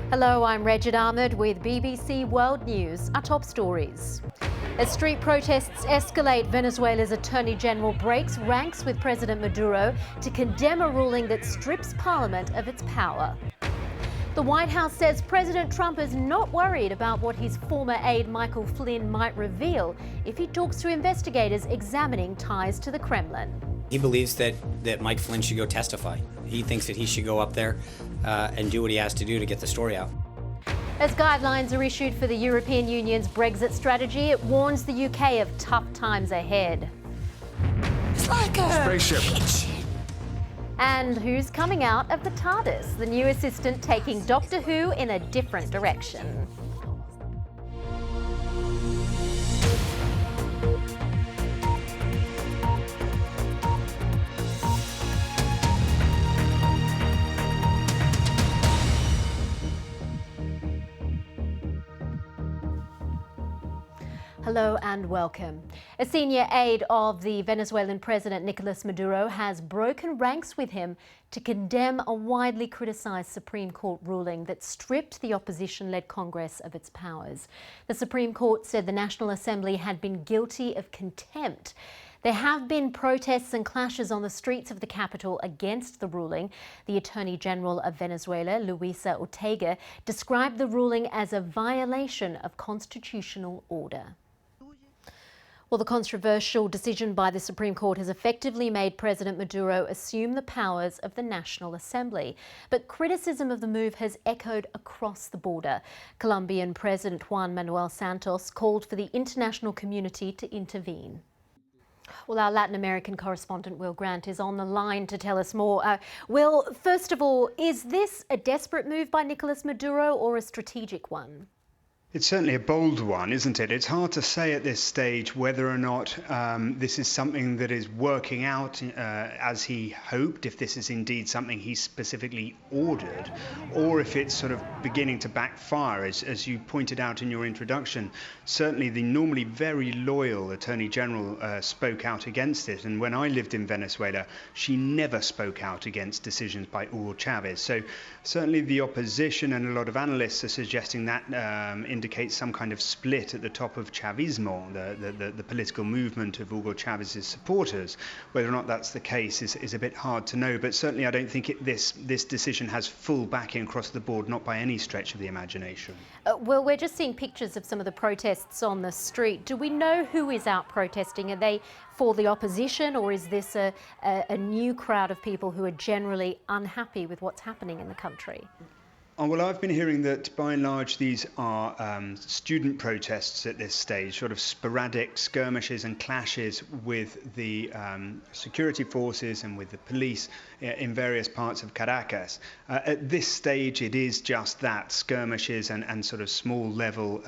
Hello, I'm Regid Ahmed with BBC World News. Our top stories. As street protests escalate, Venezuela's Attorney General breaks ranks with President Maduro to condemn a ruling that strips Parliament of its power. The White House says President Trump is not worried about what his former aide Michael Flynn might reveal if he talks to investigators examining ties to the Kremlin. He believes that Mike Flynn should go testify. He thinks that he should go up there and do what he has to do to get the story out. As guidelines are issued for the European Union's Brexit strategy, it warns the UK of tough times ahead. It's like a spaceship. And who's coming out of the TARDIS? The new assistant taking Doctor Who in a different direction. Hello and welcome. A senior aide of the Venezuelan President Nicolas Maduro has broken ranks with him to condemn a widely criticised Supreme Court ruling that stripped the opposition-led Congress of its powers. The Supreme Court said the National Assembly had been guilty of contempt. There have been protests and clashes on the streets of the capital against the ruling. The Attorney General of Venezuela, Luisa Ortega, described the ruling as a violation of constitutional order. Well, the controversial decision by the Supreme Court has effectively made President Maduro assume the powers of the National Assembly. But criticism of the move has echoed across the border. Colombian President Juan Manuel Santos called for the international community to intervene. Well, our Latin American correspondent Will Grant is on the line to tell us more. Will, first of all, is this a desperate move by Nicolas Maduro or a strategic one? It's certainly a bold one, isn't it? It's hard to say at this stage whether or not this is something that is working out as he hoped, if this is indeed something he specifically ordered, or if it's sort of beginning to backfire, as you pointed out in your introduction. Certainly the normally very loyal Attorney General spoke out against it, and when I lived in Venezuela, she never spoke out against decisions by Hugo Chavez. So certainly the opposition and a lot of analysts are suggesting that indicates some kind of split at the top of Chavismo, the political movement of Hugo Chavez's supporters. Whether or not that's the case is a bit hard to know, but certainly I don't think this decision has full backing across the board, not by any stretch of the imagination. Well, we're just seeing pictures of some of the protests on the street. Do we know who is out protesting? Are they for the opposition, or is this a new crowd of people who are generally unhappy with what's happening in the country? Oh, well, I've been hearing that by and large these are student protests at this stage, sort of sporadic skirmishes and clashes with the security forces and with the police in various parts of Caracas. At this stage it is just that, skirmishes and sort of small level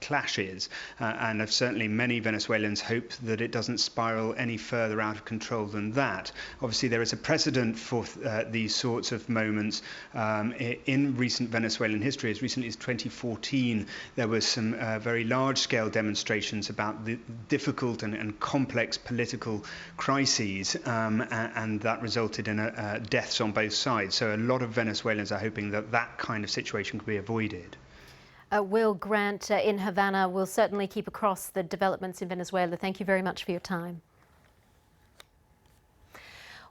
clashes, and certainly many Venezuelans hope that it doesn't spiral any further out of control than that. Obviously there is a precedent for these sorts of moments. In recent Venezuelan history, as recently as 2014, there was some very large-scale demonstrations about the difficult and complex political crises, and that resulted in deaths on both sides. So a lot of Venezuelans are hoping that that kind of situation could be avoided. Will Grant in Havana will certainly keep across the developments in Venezuela. Thank you very much for your time.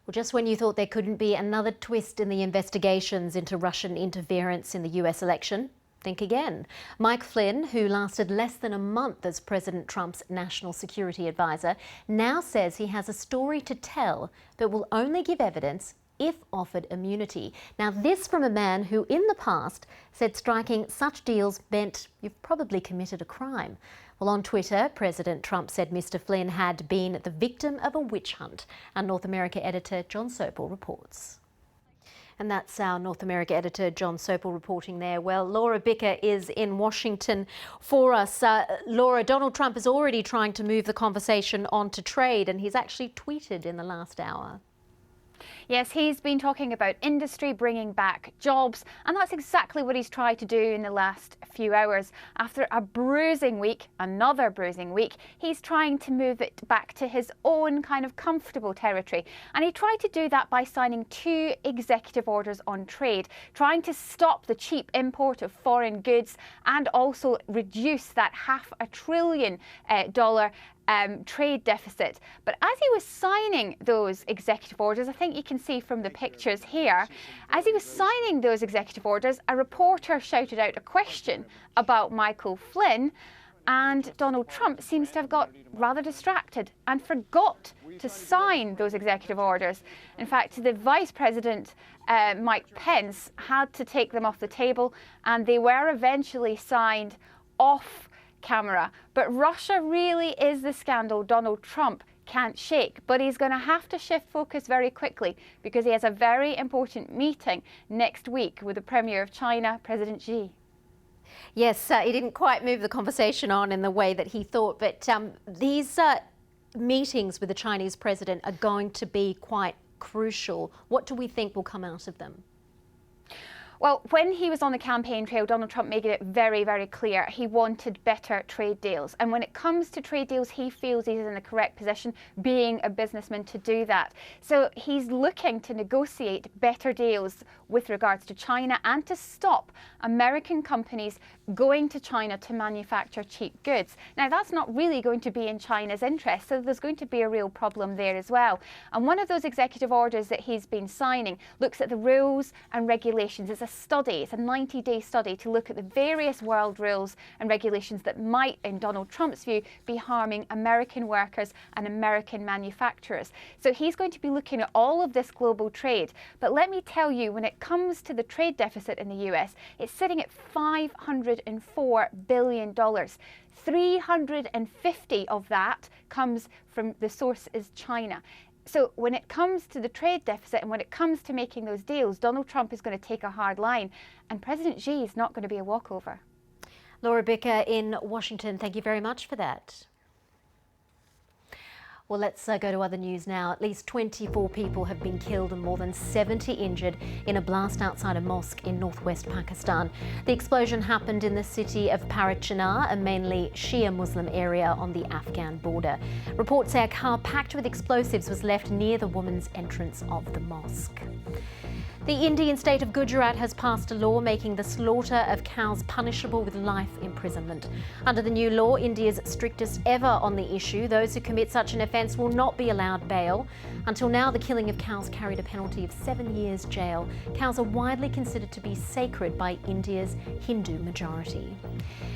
Well, just when you thought there couldn't be another twist in the investigations into Russian interference in the US election, think again. Mike Flynn, who lasted less than a month as President Trump's national security advisor, now says he has a story to tell but will only give evidence if offered immunity. Now, this from a man who in the past said striking such deals meant you've probably committed a crime. Well, on Twitter, President Trump said Mr. Flynn had been the victim of a witch hunt. Our North America editor, John Sopel, reports. And that's our North America editor, John Sopel, reporting there. Well, Laura Bicker is in Washington for us. Laura, Donald Trump is already trying to move the conversation on to trade, and he's actually tweeted in the last hour. Yes, he's been talking about industry bringing back jobs, and that's exactly what he's tried to do in the last few hours. After a bruising week, another bruising week, he's trying to move it back to his own kind of comfortable territory. And he tried to do that by signing 2 executive orders on trade, trying to stop the cheap import of foreign goods and also reduce that $500 billion trade deficit. But as he was signing those executive orders, I think you can see from the pictures here, as he was signing those executive orders, a reporter shouted out a question about Michael Flynn, and Donald Trump seems to have got rather distracted and forgot to sign those executive orders. In fact, the Vice President, Mike Pence, had to take them off the table, and they were eventually signed off camera. But Russia really is the scandal Donald Trump can't shake, but he's going to have to shift focus very quickly because he has a very important meeting next week with the Premier of China, President Xi. Yes, he didn't quite move the conversation on in the way that he thought, but these meetings with the Chinese president are going to be quite crucial. What do we think will come out of them? Well, when he was on the campaign trail, Donald Trump made it very, very clear he wanted better trade deals. And when it comes to trade deals, he feels he's in the correct position, being a businessman, to do that. So he's looking to negotiate better deals with regards to China and to stop American companies going to China to manufacture cheap goods. Now, that's not really going to be in China's interest, so there's going to be a real problem there as well. And one of those executive orders that he's been signing looks at the rules and regulations. It's a study, it's a 90-day study to look at the various world rules and regulations that might, in Donald Trump's view, be harming American workers and American manufacturers. So he's going to be looking at all of this global trade. But let me tell you, when it comes to the trade deficit in the US, it's sitting at $504 billion. 350 of that comes from, the source is China. So when it comes to the trade deficit and when it comes to making those deals, Donald Trump is going to take a hard line, and President Xi is not going to be a walkover. Laura Bicker in Washington, thank you very much for that. Well, let's go to other news now. At least 24 people have been killed and more than 70 injured in a blast outside a mosque in northwest Pakistan. The explosion happened in the city of Parachinar, a mainly Shia Muslim area on the Afghan border. Reports say a car packed with explosives was left near the woman's entrance of the mosque. The Indian state of Gujarat has passed a law making the slaughter of cows punishable with life imprisonment. Under the new law, India's strictest ever on the issue, those who commit such an offence will not be allowed bail. Until now, the killing of cows carried a penalty of 7 years jail. Cows are widely considered to be sacred by India's Hindu majority.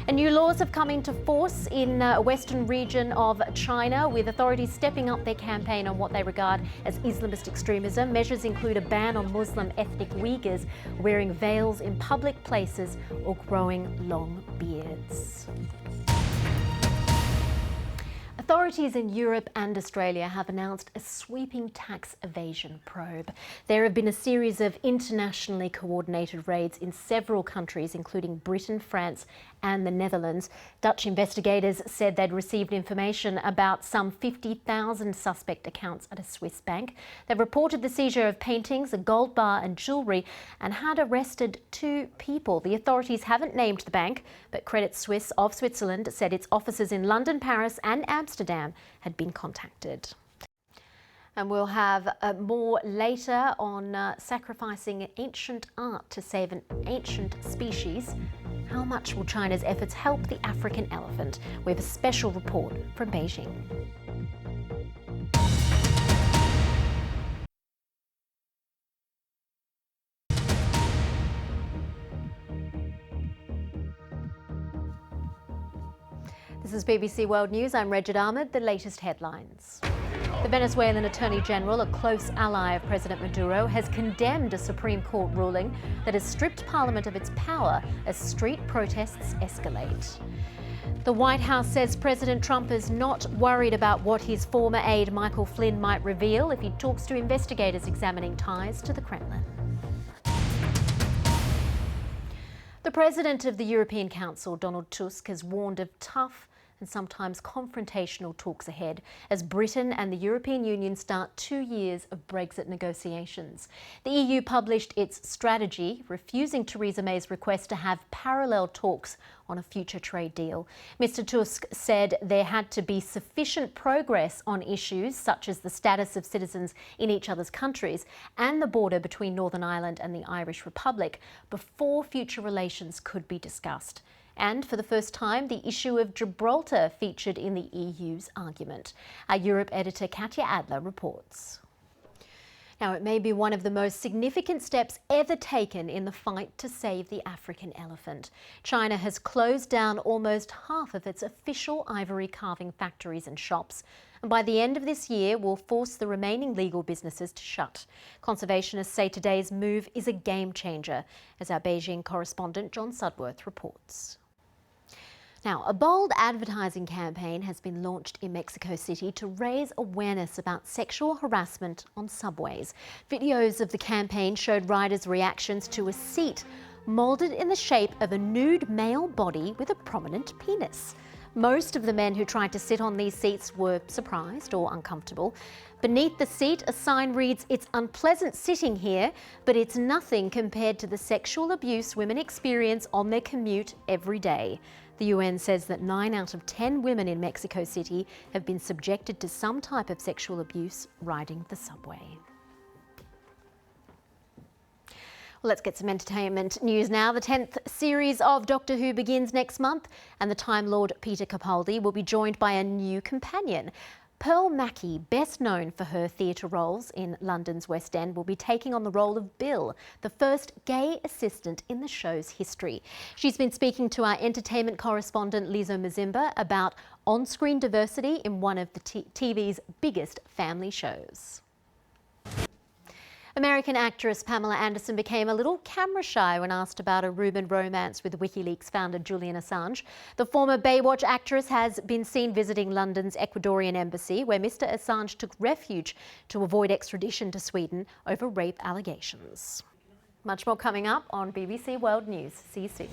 And new laws have come into force in a western region of China, with authorities stepping up their campaign on what they regard as Islamist extremism. Measures include a ban on Muslim ethnic Uyghurs wearing veils in public places or growing long beards. Authorities in Europe and Australia have announced a sweeping tax evasion probe. There have been a series of internationally coordinated raids in several countries, including Britain, France and the Netherlands. Dutch investigators said they'd received information about some 50,000 suspect accounts at a Swiss bank. They've reported the seizure of paintings, a gold bar and jewellery, and had arrested 2 people. The authorities haven't named the bank, but Credit Suisse of Switzerland said its offices in London, Paris and Amsterdam had been contacted. And we'll have more later on sacrificing ancient art to save an ancient species. How much will China's efforts help the African elephant? We have a special report from Beijing. This is BBC World News. I'm Regid Ahmed. The latest headlines. The Venezuelan Attorney General, a close ally of President Maduro, has condemned a Supreme Court ruling that has stripped Parliament of its power as street protests escalate. The White House says President Trump is not worried about what his former aide Michael Flynn might reveal if he talks to investigators examining ties to the Kremlin. The President of the European Council, Donald Tusk, has warned of tough and sometimes confrontational talks ahead as Britain and the European Union start 2 years of Brexit negotiations. The EU published its strategy, refusing Theresa May's request to have parallel talks on a future trade deal. Mr. Tusk said there had to be sufficient progress on issues such as the status of citizens in each other's countries and the border between Northern Ireland and the Irish Republic before future relations could be discussed. And for the first time, the issue of Gibraltar featured in the EU's argument. Our Europe editor Katya Adler reports. Now, it may be one of the most significant steps ever taken in the fight to save the African elephant. China has closed down almost half of its official ivory carving factories and shops, and by the end of this year will force the remaining legal businesses to shut. Conservationists say today's move is a game changer, as our Beijing correspondent John Sudworth reports. Now, a bold advertising campaign has been launched in Mexico City to raise awareness about sexual harassment on subways. Videos of the campaign showed riders' reactions to a seat moulded in the shape of a nude male body with a prominent penis. Most of the men who tried to sit on these seats were surprised or uncomfortable. Beneath the seat, a sign reads, "It's unpleasant sitting here, but it's nothing compared to the sexual abuse women experience on their commute every day." The UN says that 9 out of 10 women in Mexico City have been subjected to some type of sexual abuse riding the subway. Well, let's get some entertainment news now. The 10th series of Doctor Who begins next month, and the Time Lord Peter Capaldi will be joined by a new companion. Pearl Mackie, best known for her theatre roles in London's West End, will be taking on the role of Bill, the first gay assistant in the show's history. She's been speaking to our entertainment correspondent Lizo Mazimba about on-screen diversity in one of the TV's biggest family shows. American actress Pamela Anderson became a little camera shy when asked about a rumoured romance with WikiLeaks founder Julian Assange. The former Baywatch actress has been seen visiting London's Ecuadorian embassy, where Mr. Assange took refuge to avoid extradition to Sweden over rape allegations. Much more coming up on BBC World News. See you soon.